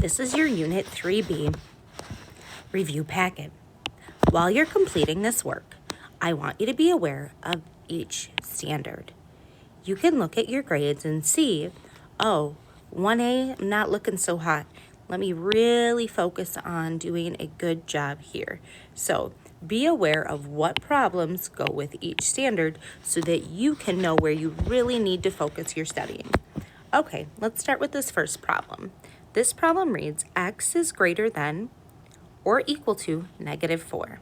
This is your Unit 3B review packet. While you're completing this work, I want you to be aware of each standard. You can look at your grades and see, oh, 1A, I'm not looking so hot. Let me really focus on doing a good job here. So be aware of what problems go with each standard so that you can know where you really need to focus your studying. Okay, let's start with this first problem. This problem reads, x is greater than or equal to -4.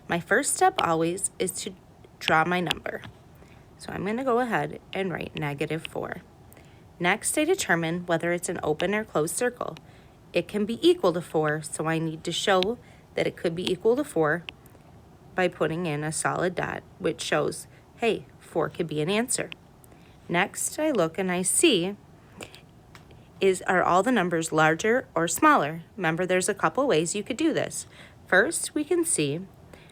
My first step always is to draw my number. So I'm going to go ahead and write -4. Next, I determine whether it's an open or closed circle. It can be equal to 4, so I need to show that it could be equal to 4 by putting in a solid dot, which shows, hey, 4 could be an answer. Next, I look and I see, are all the numbers larger or smaller? Remember, there's a couple ways you could do this. First, we can see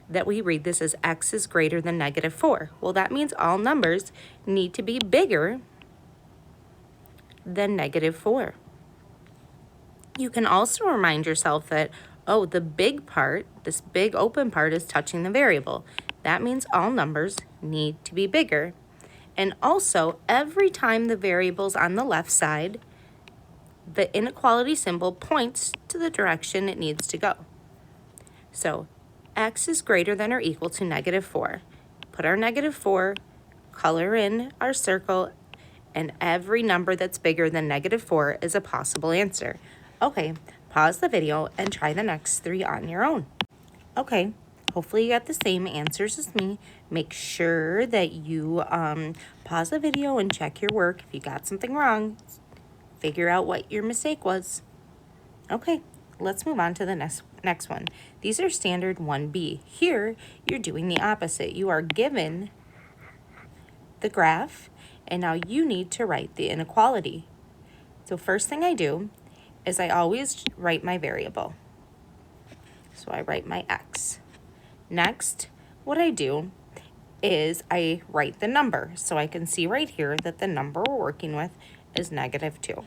that we read this as x is greater than -4. Well, that means all numbers need to be bigger than -4. You can also remind yourself that, oh, the big part, this big open part is touching the variable. That means all numbers need to be bigger. And also, every time the variable's on the left side, the inequality symbol points to the direction it needs to go. So x is greater than or equal to -4. Put our -4, color in our circle, and every number that's bigger than -4 is a possible answer. Okay, pause the video and try the next 3 on your own. Okay, hopefully you got the same answers as me. Make sure that you pause the video and check your work. If you got something wrong, figure out what your mistake was. Okay, let's move on to the next one. These are standard 1B. Here, you're doing the opposite. You are given the graph, and now you need to write the inequality. So first thing I do is I always write my variable. So I write my x. Next, what I do is I write the number. So I can see right here that the number we're working with is -2.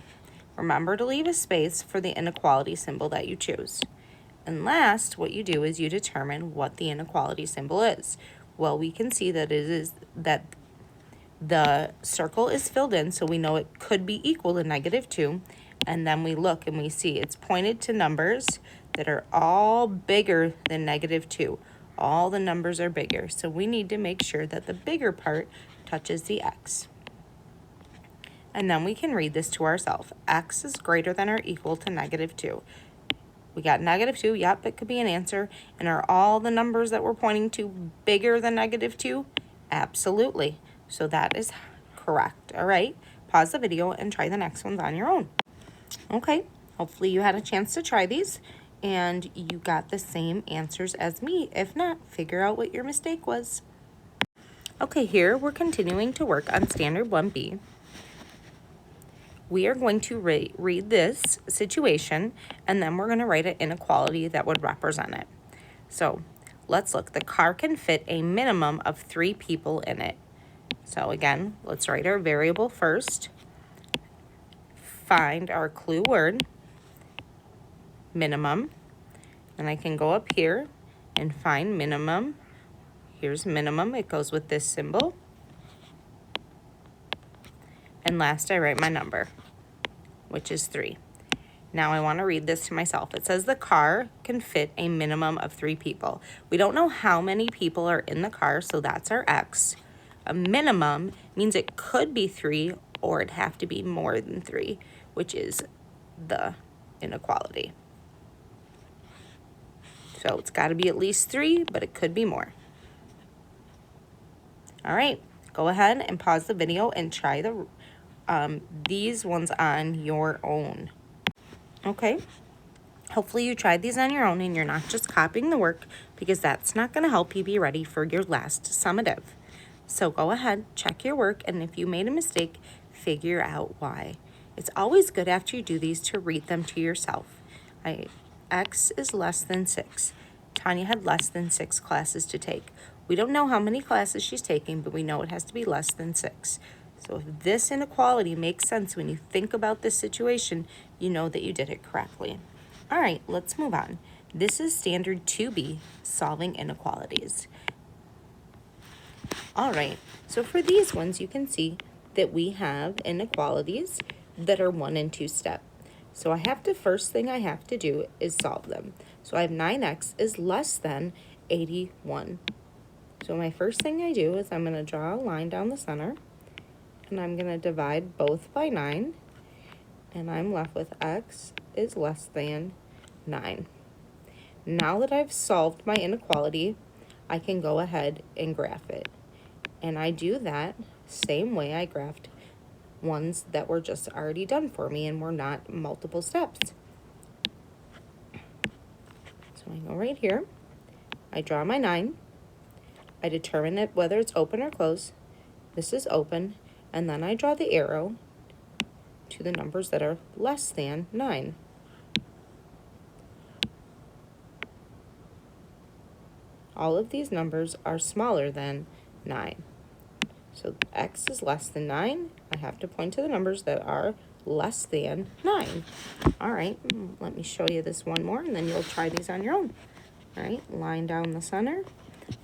Remember to leave a space for the inequality symbol that you choose. And last, what you do is you determine what the inequality symbol is. Well, we can see that it is that the circle is filled in, so we know it could be equal to -2. And then we look and we see it's pointed to numbers that are all bigger than -2. All the numbers are bigger, so we need to make sure that the bigger part touches the x. And then we can read this to ourselves. X is greater than or equal to -2. We got -2, yep, it could be an answer. And are all the numbers that we're pointing to bigger than -2? Absolutely. So that is correct. All right, pause the video and try the next ones on your own. Okay, hopefully you had a chance to try these and you got the same answers as me. If not, figure out what your mistake was. Okay, here we're continuing to work on standard 1B. We are going to read this situation, and then we're going to write an inequality that would represent it. So let's look. The car can fit a minimum of 3 people in it. So again, let's write our variable first. Find our clue word, minimum. And I can go up here and find minimum. Here's minimum. It goes with this symbol. And last, I write my number, which is 3. Now I want to read this to myself. It says the car can fit a minimum of 3 people. We don't know how many people are in the car, so that's our x. A minimum means it could be 3 or it'd have to be more than 3, which is the inequality. So it's got to be at least 3, but it could be more. All right, go ahead and pause the video and try these ones on your own. Okay, hopefully you tried these on your own and you're not just copying the work, because that's not going to help you be ready for your last summative. So go ahead, check your work, and if you made a mistake, figure out why. It's always good after you do these to read them to yourself. X is less than 6. Tanya had less than 6 classes to take. We don't know how many classes she's taking, but we know it has to be less than 6. So if this inequality makes sense when you think about this situation, you know that you did it correctly. All right, let's move on. This is standard 2B, solving inequalities. All right, so for these ones, you can see that we have inequalities that are 1 and 2 step. So first thing I have to do is solve them. So I have 9x is less than 81. So my first thing I do is I'm going to draw a line down the center, and I'm going to divide both by 9, and I'm left with x is less than 9. Now that I've solved my inequality, I can go ahead and graph it. And I do that same way I graphed ones that were just already done for me and were not multiple steps. So I go right here, I draw my 9, I determine it whether it's open or closed. This is open, and then I draw the arrow to the numbers that are less than 9. All of these numbers are smaller than 9. So x is less than 9. I have to point to the numbers that are less than 9. All right, let me show you this one more, and then you'll try these on your own. All right, line down the center.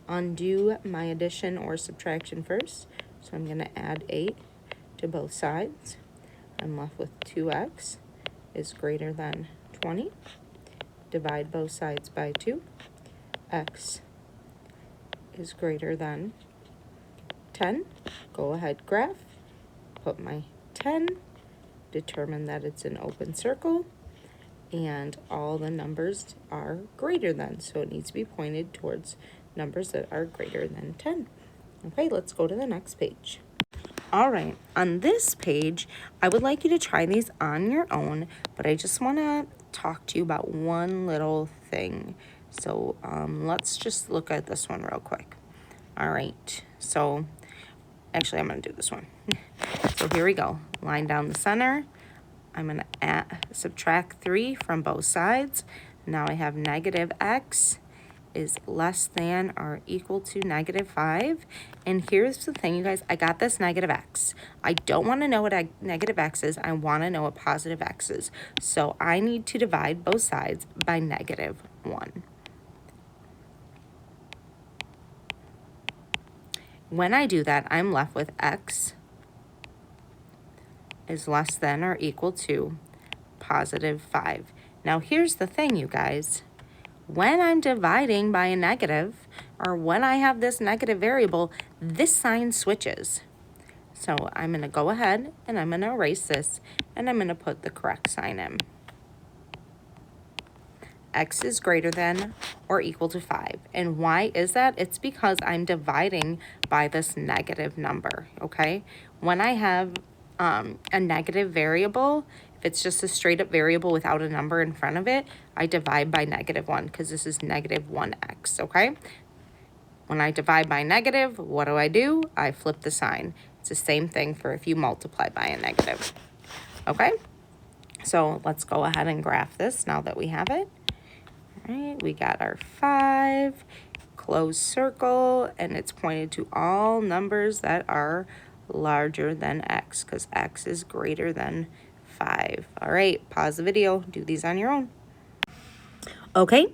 Undo my addition or subtraction first. So I'm going to add 8 to both sides. I'm left with 2x is greater than 20. Divide both sides by 2. X is greater than 10. Go ahead, graph, put my 10, determine that it's an open circle, and all the numbers are greater than, so it needs to be pointed towards numbers that are greater than 10. Okay, let's go to the next page. All right, on this page, I would like you to try these on your own, but I just want to talk to you about one little thing. So let's just look at this one real quick. All right, so actually I'm going to do this one. So here we go. Line down the center. I'm going to subtract 3 from both sides. Now I have negative x is less than or equal to negative 5. And here's the thing, you guys. I got this negative x. I don't want to know what negative x is. I want to know what positive x is. So I need to divide both sides by negative 1. When I do that, I'm left with x is less than or equal to positive 5. Now here's the thing, you guys. When I'm dividing by a negative, or when I have this negative variable, this sign switches. So I'm going to go ahead and I'm going to erase this, and I'm going to put the correct sign in. X is greater than or equal to 5. And why is that? It's because I'm dividing by this negative number, okay? When I have a negative variable, if it's just a straight up variable without a number in front of it, I divide by negative 1 because this is negative 1x, okay? When I divide by negative, what do? I flip the sign. It's the same thing for if you multiply by a negative, okay? So let's go ahead and graph this now that we have it. All right, we got our 5, closed circle, and it's pointed to all numbers that are larger than x because x is greater than 5. All right, pause the video, do these on your own. Okay,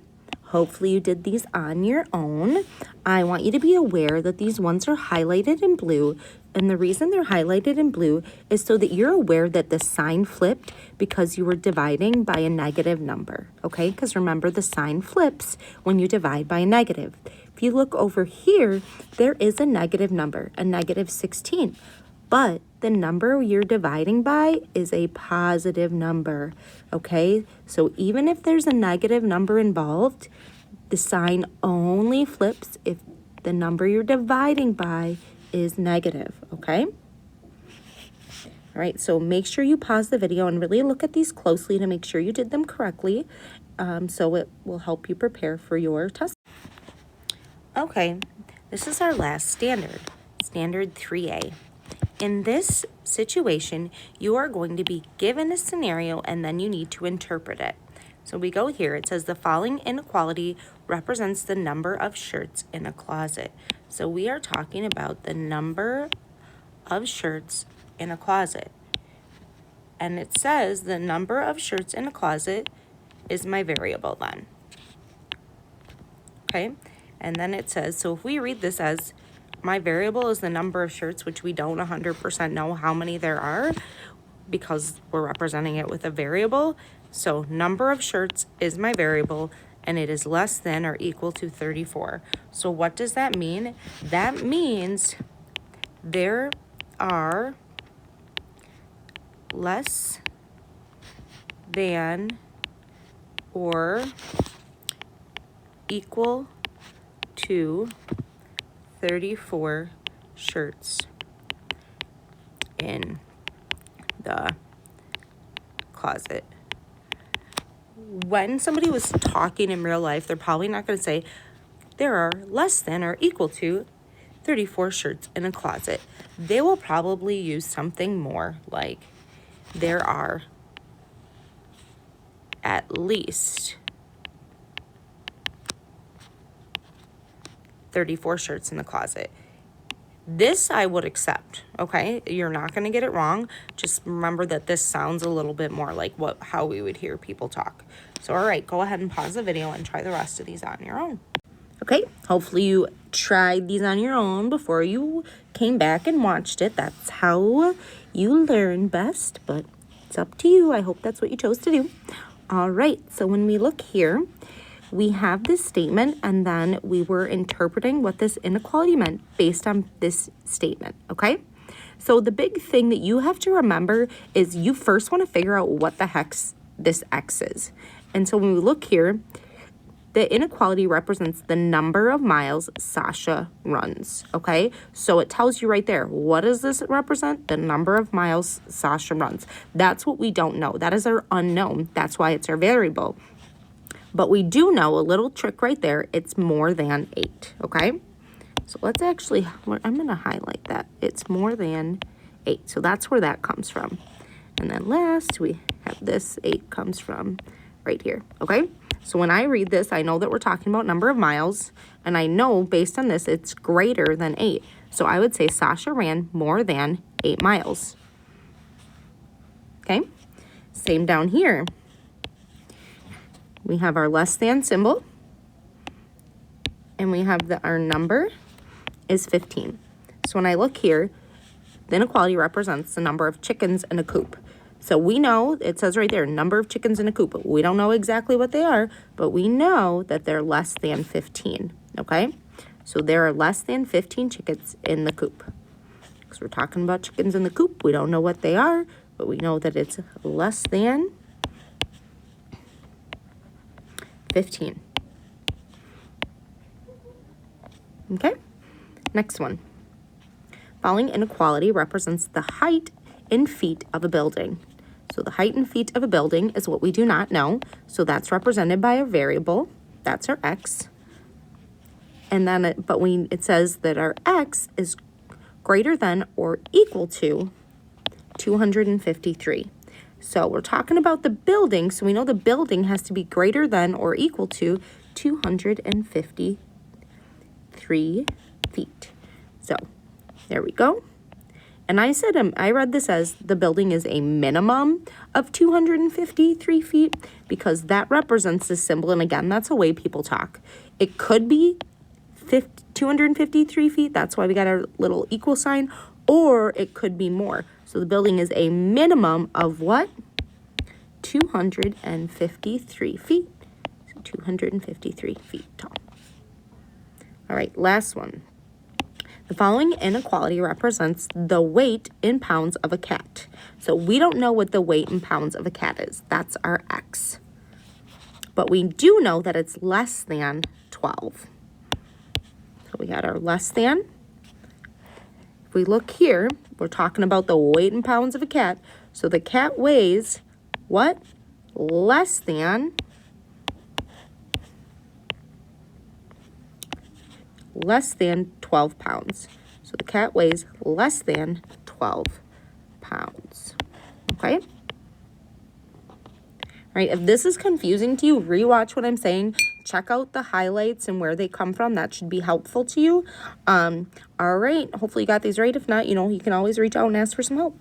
hopefully you did these on your own. I want you to be aware that these ones are highlighted in blue, and the reason they're highlighted in blue is so that you're aware that the sign flipped because you were dividing by a negative number, okay? Because remember, the sign flips when you divide by a negative. If you look over here, there is a negative number, a negative 16, but the number you're dividing by is a positive number, okay? So even if there's a negative number involved, the sign only flips if the number you're dividing by is negative, okay? All right, so make sure you pause the video and really look at these closely to make sure you did them correctly, so it will help you prepare for your test. Okay, this is our last standard, standard 3A. In this situation, you are going to be given a scenario and then you need to interpret it. So we go here, it says the following inequality represents the number of shirts in a closet. So we are talking about the number of shirts in a closet. And it says the number of shirts in a closet is my variable then. Okay, and then it says, so if we read this as my variable is the number of shirts, which we don't 100% know how many there are because we're representing it with a variable. So number of shirts is my variable, and it is less than or equal to 34. So what does that mean? That means there are less than or equal to 34 shirts in the closet. When somebody was talking in real life, they're probably not going to say there are less than or equal to 34 shirts in a closet. They will probably use something more like there are at least 34 shirts in the closet. This I would accept, okay? You're not going to get it wrong. Just remember that this sounds a little bit more like how we would hear people talk. So, all right, go ahead and pause the video and try the rest of these on your own. Okay, hopefully you tried these on your own before you came back and watched it. That's how you learn best, but it's up to you. I hope that's what you chose to do. All right, so when we look here, we have this statement, and then we were interpreting what this inequality meant based on this statement, okay? So the big thing that you have to remember is you first want to figure out what the heck this X is. And so when we look here, the inequality represents the number of miles Sasha runs, okay? So it tells you right there, what does this represent? The number of miles Sasha runs. That's what we don't know. That is our unknown. That's why it's our variable. But we do know a little trick right there. It's more than 8, okay? So let's actually, I'm going to highlight that. It's more than 8. So that's where that comes from. And then last, we have this 8 comes from right here, okay? So when I read this, I know that we're talking about number of miles. And I know based on this, it's greater than 8. So I would say Sasha ran more than 8 miles. Okay? Same down here. We have our less than symbol, and we have our number is 15. So when I look here, the inequality represents the number of chickens in a coop. So we know, it says right there, number of chickens in a coop. We don't know exactly what they are, but we know that they're less than 15, okay? So there are less than 15 chickens in the coop. Because we're talking about chickens in the coop. We don't know what they are, but we know that it's less than 15. Okay, next one. Following inequality represents the height in feet of a building. So the height in feet of a building is what we do not know. So that's represented by a variable. That's our X. And then, it says that our X is greater than or equal to 253. So we're talking about the building, so we know the building has to be greater than or equal to 253 feet. So there we go. And I said, I read this as the building is a minimum of 253 feet because that represents the symbol. And again, that's the way people talk. It could be 253 feet. That's why we got our little equal sign, or it could be more. So the building is a minimum of what? 253 feet. So 253 feet tall. All right, last one. The following inequality represents the weight in pounds of a cat. So we don't know what the weight in pounds of a cat is. That's our X. But we do know that it's less than 12. So we got our less than. If we look here, we're talking about the weight in pounds of a cat. So the cat weighs what? Less than 12 pounds. So the cat weighs less than 12 pounds. Okay? All right, if this is confusing to you, rewatch what I'm saying check out the highlights and where they come from. That should be helpful to you. All right, hopefully you got these right. If not, you know, you can always reach out and ask for some help.